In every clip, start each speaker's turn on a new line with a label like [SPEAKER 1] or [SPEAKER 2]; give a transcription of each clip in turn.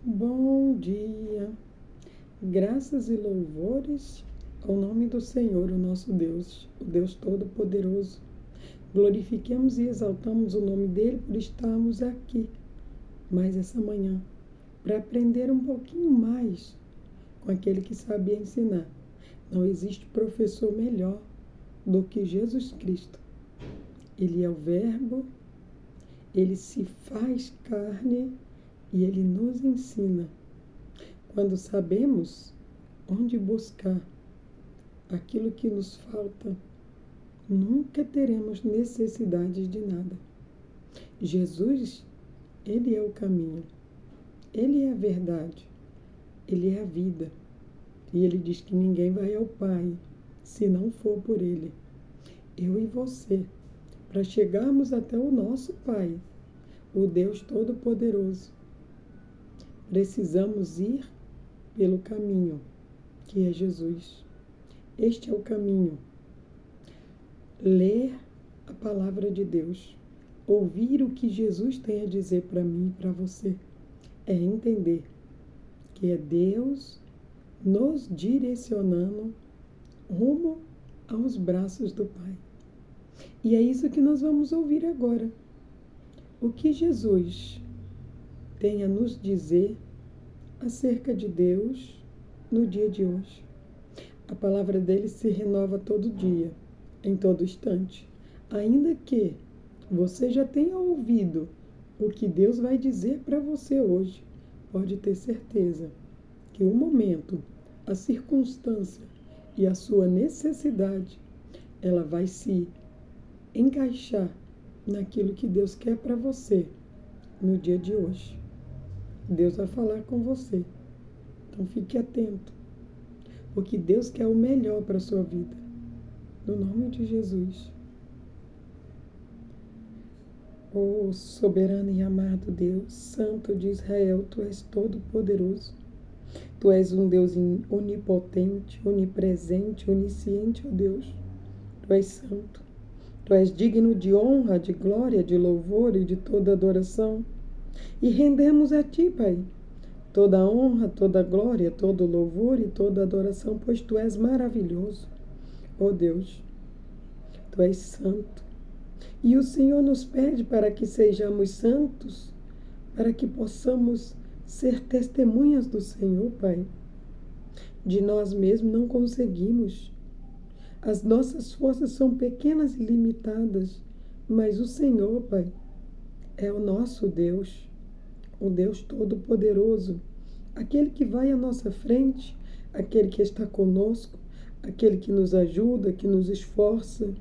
[SPEAKER 1] Bom dia, graças e louvores ao nome do Senhor, o nosso Deus, o Deus Todo-Poderoso. Glorifiquemos e exaltamos o nome dele por estarmos aqui mais essa manhã, para aprender um pouquinho mais com aquele que sabia ensinar. Não existe professor melhor do que Jesus Cristo. Ele é o Verbo, ele se faz carne e ele nos ensina. Quando sabemos onde buscar aquilo que nos falta, nunca teremos necessidade de nada. Jesus, ele é o caminho, ele é a verdade, ele é a vida. E ele diz que ninguém vai ao Pai se não for por ele. Eu e você, para chegarmos até o nosso Pai, o Deus Todo-Poderoso, precisamos ir pelo caminho, que é Jesus. Este é o caminho. Ler a palavra de Deus, ouvir o que Jesus tem a dizer para mim e para você, é entender que é Deus nos direcionando rumo aos braços do Pai. E é isso que nós vamos ouvir agora. O que Jesus tem a nos dizer acerca de Deus no dia de hoje. A palavra dele se renova todo dia, em todo instante. Ainda que você já tenha ouvido o que Deus vai dizer para você hoje, pode ter certeza que o momento, a circunstância e a sua necessidade, ela vai se encaixar naquilo que Deus quer para você no dia de hoje. Deus vai falar com você. Então fique atento, porque Deus quer o melhor para a sua vida. No nome de Jesus. Oh, soberano e amado Deus, Santo de Israel, Tu és todo-poderoso. Tu és um Deus onipotente, onipresente, onisciente, ó Deus. Tu és santo. Tu és digno de honra, de glória, de louvor e de toda adoração. E rendemos a Ti, Pai, toda a honra, toda a glória, todo o louvor e toda a adoração, pois Tu és maravilhoso, ó Deus. Tu és santo. E o Senhor nos pede para que sejamos santos, para que possamos ser testemunhas do Senhor, Pai. De nós mesmos não conseguimos. As nossas forças são pequenas e limitadas, mas o Senhor, Pai, é o nosso Deus, o Deus Todo-Poderoso, aquele que vai à nossa frente, aquele que está conosco, aquele que nos ajuda, que nos esforça.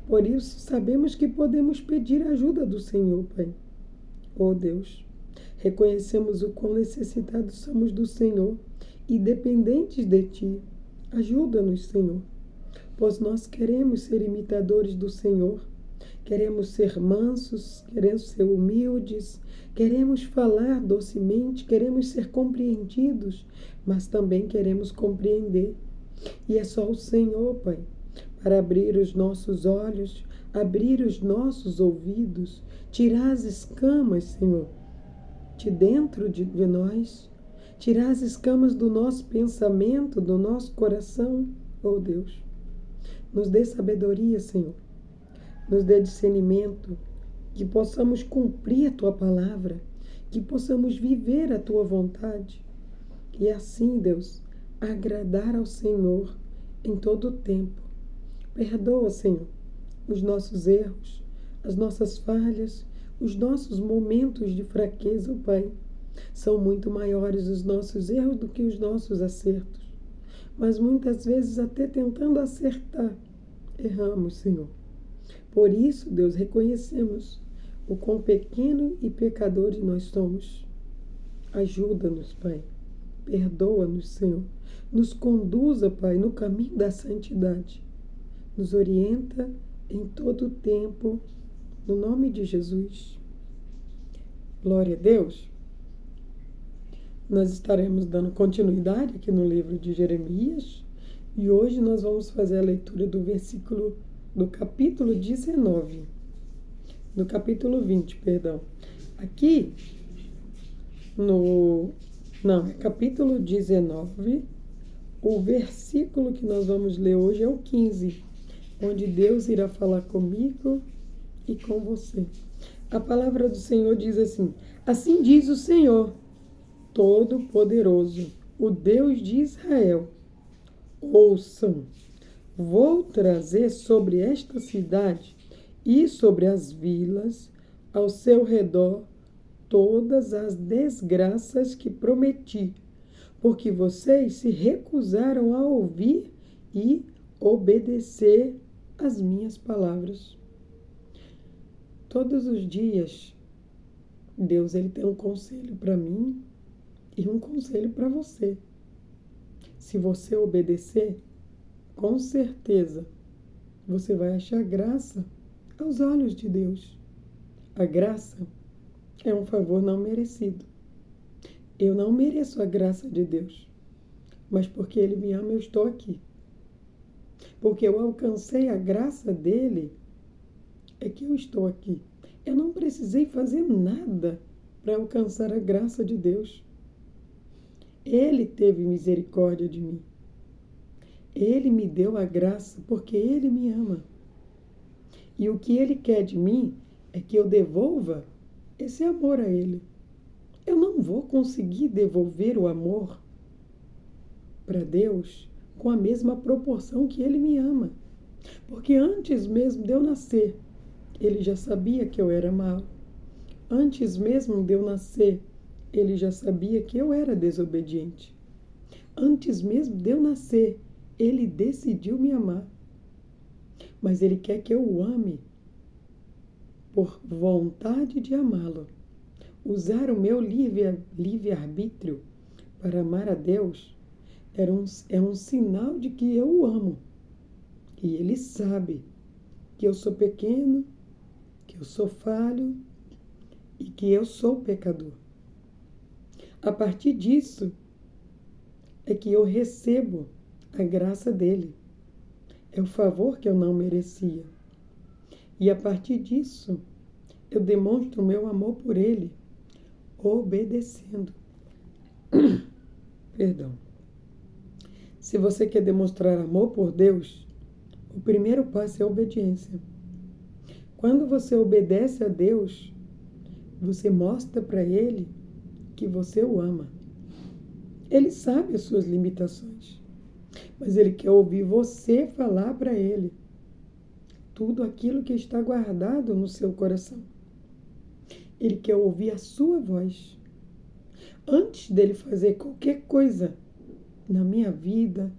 [SPEAKER 1] Por isso, sabemos que podemos pedir a ajuda do Senhor, Pai. Oh Deus, reconhecemos o quão necessitados somos do Senhor e dependentes de Ti. Ajuda-nos, Senhor, pois nós queremos ser imitadores do Senhor. Queremos ser mansos, queremos ser humildes, queremos falar docemente, queremos ser compreendidos, mas também queremos compreender. E é só o Senhor, Pai, para abrir os nossos olhos, abrir os nossos ouvidos, tirar as escamas, Senhor, de dentro de nós, tirar as escamas do nosso pensamento, do nosso coração, oh Deus. Nos dê sabedoria, Senhor. Nos dê discernimento, que possamos cumprir a Tua palavra, que possamos viver a Tua vontade. E assim, Deus, agradar ao Senhor em todo o tempo. Perdoa, Senhor, os nossos erros, as nossas falhas, os nossos momentos de fraqueza, Pai. São muito maiores os nossos erros do que os nossos acertos. Mas muitas vezes, até tentando acertar, erramos, Senhor. Por isso, Deus, reconhecemos o quão pequeno e pecadores nós somos. Ajuda-nos, Pai. Perdoa-nos, Senhor. Nos conduza, Pai, no caminho da santidade. Nos orienta em todo o tempo, no nome de Jesus. Glória a Deus. Nós estaremos dando continuidade aqui no livro de Jeremias e hoje nós vamos fazer a leitura do capítulo 19, do capítulo 20, perdão. Aqui no Não, é capítulo 19. O versículo que nós vamos ler hoje é o 15, onde Deus irá falar comigo e com você. A palavra do Senhor diz assim: assim diz o Senhor Todo-Poderoso, o Deus de Israel. Ouçam, vou trazer sobre esta cidade e sobre as vilas ao seu redor todas as desgraças que prometi, porque vocês se recusaram a ouvir e obedecer às minhas palavras. Todos os dias, Deus ele tem um conselho para mim e um conselho para você. Se você obedecer, com certeza, você vai achar graça aos olhos de Deus. A graça é um favor não merecido. Eu não mereço a graça de Deus, mas porque Ele me ama, eu estou aqui. Porque eu alcancei a graça dEle, é que eu estou aqui. Eu não precisei fazer nada para alcançar a graça de Deus. Ele teve misericórdia de mim. Ele me deu a graça porque Ele me ama. E o que Ele quer de mim é que eu devolva esse amor a Ele. Eu não vou conseguir devolver o amor para Deus com a mesma proporção que Ele me ama. Porque antes mesmo de eu nascer, Ele já sabia que eu era mau. Antes mesmo de eu nascer, Ele já sabia que eu era desobediente. Antes mesmo de eu nascer, Ele decidiu me amar. Mas Ele quer que eu o ame por vontade de amá-lo. Usar o meu livre-arbítrio para amar a Deus é um sinal de que eu o amo. E Ele sabe que eu sou pequeno, que eu sou falho e que eu sou pecador. A partir disso é que eu recebo a graça dEle. É o favor que eu não merecia. E a partir disso, eu demonstro o meu amor por Ele, obedecendo. Perdão. Se você quer demonstrar amor por Deus, o primeiro passo é a obediência. Quando você obedece a Deus, você mostra para Ele que você o ama. Ele sabe as suas limitações, mas Ele quer ouvir você falar para Ele tudo aquilo que está guardado no seu coração. Ele quer ouvir a sua voz. Antes dele fazer qualquer coisa na minha vida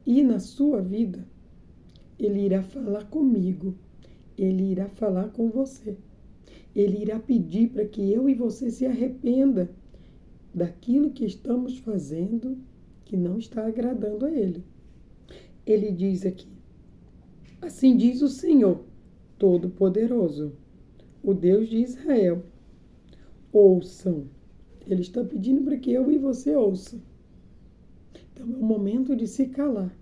[SPEAKER 1] e na sua vida, Ele irá falar comigo. Ele irá falar com você. Ele irá pedir para que eu e você se arrependa daquilo que estamos fazendo que não está agradando a Ele. Ele diz aqui: assim diz o Senhor Todo-Poderoso, o Deus de Israel. Ouçam. Ele está pedindo para que eu e você ouçam. Então é o momento de se calar.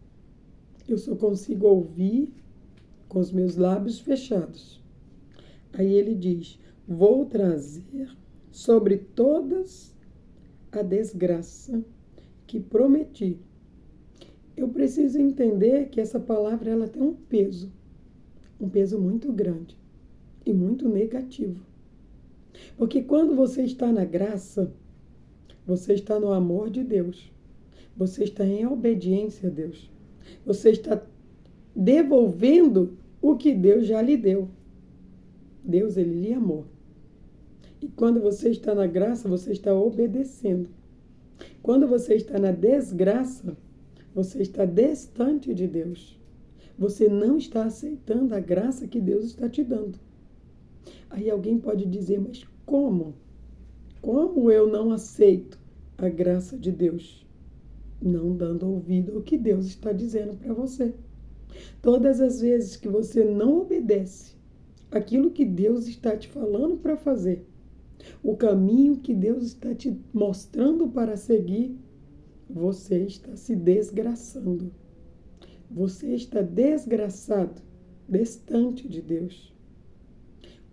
[SPEAKER 1] Eu só consigo ouvir com os meus lábios fechados. Aí ele diz: vou trazer sobre todas a desgraça que prometi. Eu preciso entender que essa palavra ela tem um peso muito grande e muito negativo. Porque quando você está na graça, você está no amor de Deus. Você está em obediência a Deus. Você está devolvendo o que Deus já lhe deu. Deus, Ele lhe amou. E quando você está na graça, você está obedecendo. Quando você está na desgraça, você está distante de Deus. Você não está aceitando a graça que Deus está te dando. Aí alguém pode dizer, mas como? Como eu não aceito a graça de Deus? Não dando ouvido ao que Deus está dizendo para você. Todas as vezes que você não obedece aquilo que Deus está te falando para fazer, o caminho que Deus está te mostrando para seguir, você está se desgraçando. Você está desgraçado, distante de Deus.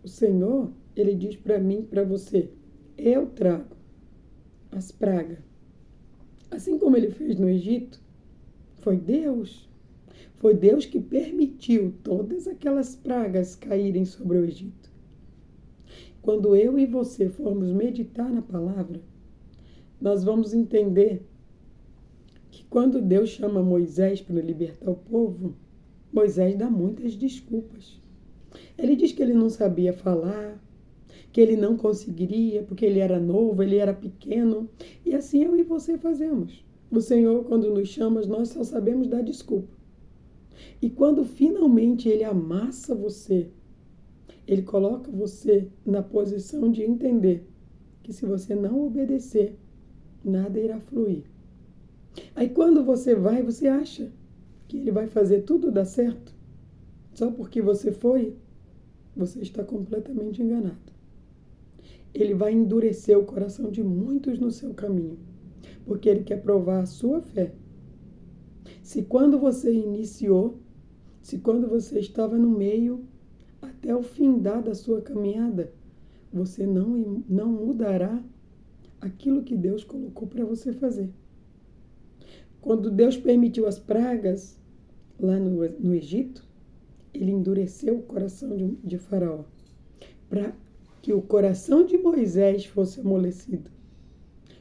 [SPEAKER 1] O Senhor, Ele diz para mim e para você: eu trago as pragas Assim como ele fez no Egito, foi Deus. Foi Deus que permitiu todas aquelas pragas caírem sobre o Egito. Quando eu e você formos meditar na palavra, nós vamos entender que quando Deus chama Moisés para libertar o povo, Moisés dá muitas desculpas. Ele diz que ele não sabia falar, que ele não conseguiria, porque ele era novo, ele era pequeno. E assim eu e você fazemos. O Senhor, quando nos chama, nós só sabemos dar desculpa. E quando finalmente Ele amassa você, Ele coloca você na posição de entender que se você não obedecer, nada irá fluir. Aí quando você vai, você acha que Ele vai fazer tudo dar certo? Só porque você foi, você está completamente enganado. Ele vai endurecer o coração de muitos no seu caminho, porque Ele quer provar a sua fé. Se quando você iniciou, se quando você estava no meio, até o findar da sua caminhada, você não mudará aquilo que Deus colocou para você fazer. Quando Deus permitiu as pragas lá no Egito, Ele endureceu o coração de Faraó, para que o coração de Moisés fosse amolecido.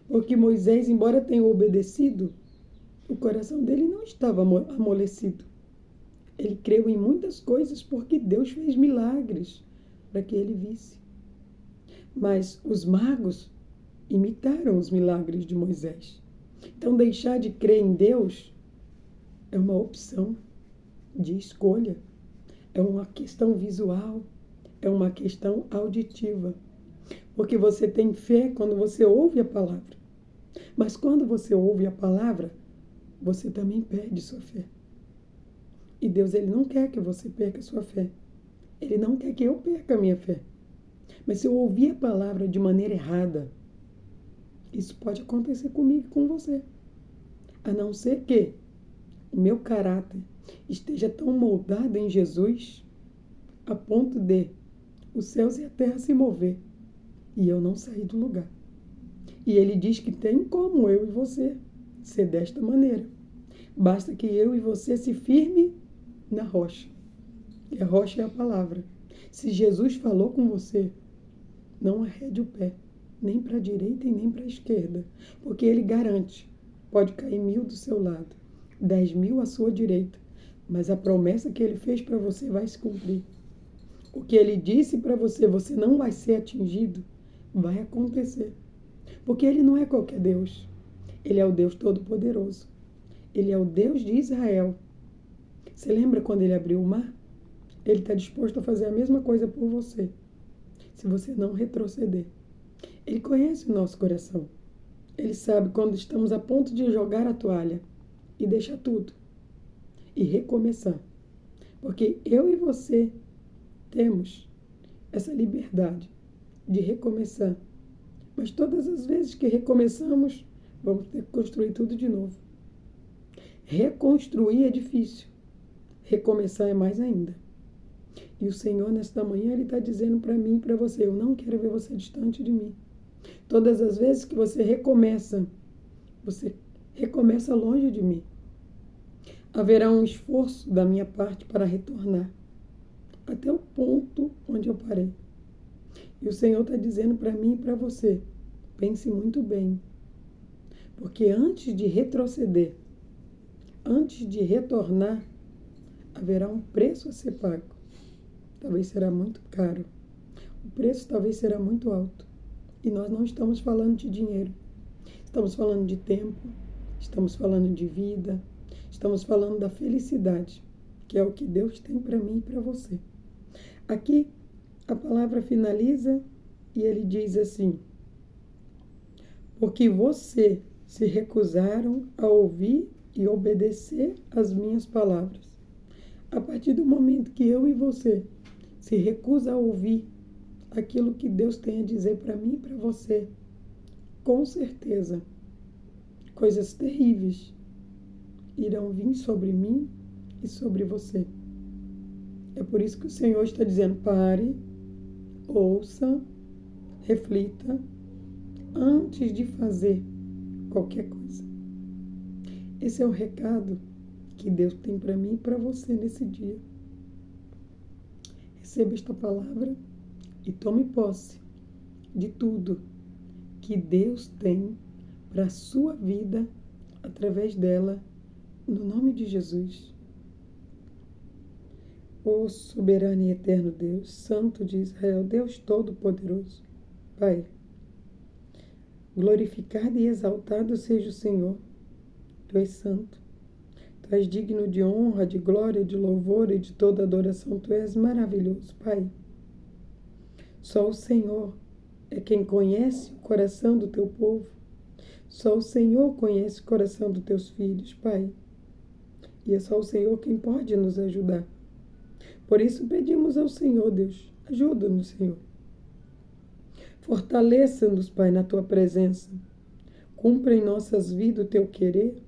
[SPEAKER 1] Porque Moisés, embora tenha obedecido, o coração dele não estava amolecido. Ele creu em muitas coisas porque Deus fez milagres para que ele visse. Mas os magos imitaram os milagres de Moisés. Então, deixar de crer em Deus é uma opção de escolha. É uma questão visual, é uma questão auditiva. Porque você tem fé quando você ouve a palavra. Mas quando você ouve a palavra, você também perde sua fé. E Deus, Ele não quer que você perca a sua fé. Ele não quer que eu perca a minha fé. Mas se eu ouvir a palavra de maneira errada, isso pode acontecer comigo e com você. A não ser que o meu caráter esteja tão moldado em Jesus, a ponto de os céus e a terra se mover e eu não sair do lugar. E Ele diz que tem como eu e você ser desta maneira. Basta que eu e você se firme na rocha. E a rocha é a palavra. Se Jesus falou com você, não arrede o pé, nem para a direita e nem para a esquerda, porque Ele garante, pode cair 1000 do seu lado, 10.000 à sua direita, mas a promessa que Ele fez para você vai se cumprir. O que Ele disse para você, você não vai ser atingido, vai acontecer. Porque Ele não é qualquer Deus. Ele é o Deus Todo-Poderoso. Ele é o Deus de Israel. Você lembra quando Ele abriu o mar? Ele está disposto a fazer a mesma coisa por você, se você não retroceder. Ele conhece o nosso coração. Ele sabe quando estamos a ponto de jogar a toalha e deixar tudo e recomeçar. Porque eu e você temos essa liberdade de recomeçar. Mas todas as vezes que recomeçamos, vamos ter que construir tudo de novo. Reconstruir é difícil. Recomeçar é mais ainda. E o Senhor, nesta manhã, Ele está dizendo para mim e para você, eu não quero ver você distante de mim. Todas as vezes que você recomeça longe de mim. Haverá um esforço da minha parte para retornar até o ponto onde eu parei. E o Senhor está dizendo para mim e para você, pense muito bem. Porque antes de retroceder, antes de retornar, haverá um preço a ser pago. Talvez será muito caro. O preço talvez será muito alto. E nós não estamos falando de dinheiro. Estamos falando de tempo, estamos falando de vida, estamos falando da felicidade, que é o que Deus tem para mim e para você. Aqui, a palavra finaliza e Ele diz assim, porque você se recusaram a ouvir e obedecer às minhas palavras. A partir do momento que eu e você se recusa a ouvir aquilo que Deus tem a dizer para mim e para você, com certeza, coisas terríveis irão vir sobre mim e sobre você. É por isso que o Senhor está dizendo, pare, ouça, reflita, antes de fazer qualquer coisa. Esse é o recado que Deus tem para mim e para você nesse dia. Receba esta palavra e tome posse de tudo que Deus tem para a sua vida através dela, no nome de Jesus. Ó soberano e eterno Deus, Santo de Israel, Deus Todo-Poderoso, Pai, glorificado e exaltado seja o Senhor. Tu és santo, tu és digno de honra, de glória, de louvor e de toda adoração. Tu és maravilhoso, Pai. Só o Senhor é quem conhece o coração do teu povo. Só o Senhor conhece o coração dos teus filhos, Pai. E é só o Senhor quem pode nos ajudar. Por isso pedimos ao Senhor, Deus, ajuda-nos, Senhor. Fortaleça-nos, Pai, na tua presença. Cumpra em nossas vidas o teu querer,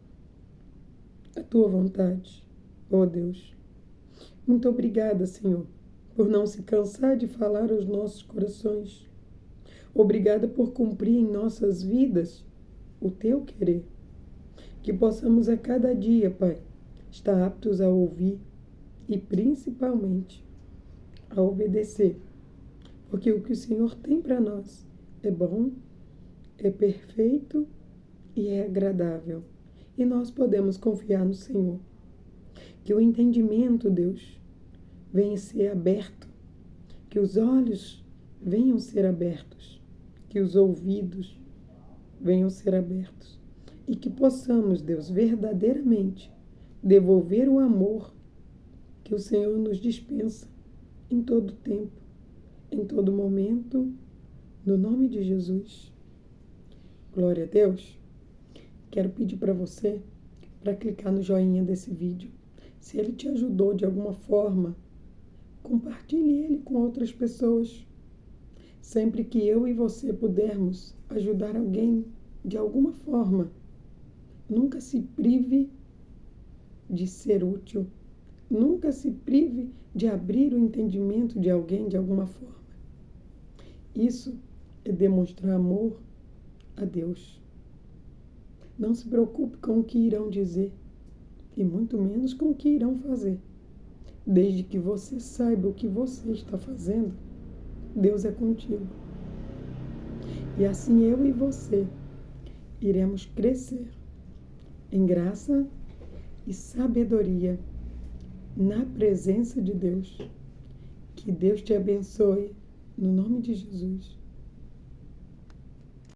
[SPEAKER 1] a tua vontade, ó Deus. Muito obrigada, Senhor, por não se cansar de falar aos nossos corações. Obrigada por cumprir em nossas vidas o teu querer. Que possamos a cada dia, Pai, estar aptos a ouvir e principalmente a obedecer. Porque o que o Senhor tem para nós é bom, é perfeito e é agradável. E nós podemos confiar no Senhor. Que o entendimento, Deus, venha ser aberto. Que os olhos venham ser abertos. Que os ouvidos venham ser abertos. E que possamos, Deus, verdadeiramente devolver o amor que o Senhor nos dispensa em todo tempo, em todo momento, no nome de Jesus. Glória a Deus. Quero pedir para você, para clicar no joinha desse vídeo. Se ele te ajudou de alguma forma, compartilhe ele com outras pessoas. Sempre que eu e você pudermos ajudar alguém de alguma forma, nunca se prive de ser útil. Nunca se prive de abrir o entendimento de alguém de alguma forma. Isso é demonstrar amor a Deus. Não se preocupe com o que irão dizer, e muito menos com o que irão fazer. Desde que você saiba o que você está fazendo, Deus é contigo. E assim eu e você iremos crescer em graça e sabedoria na presença de Deus. Que Deus te abençoe, no nome de Jesus.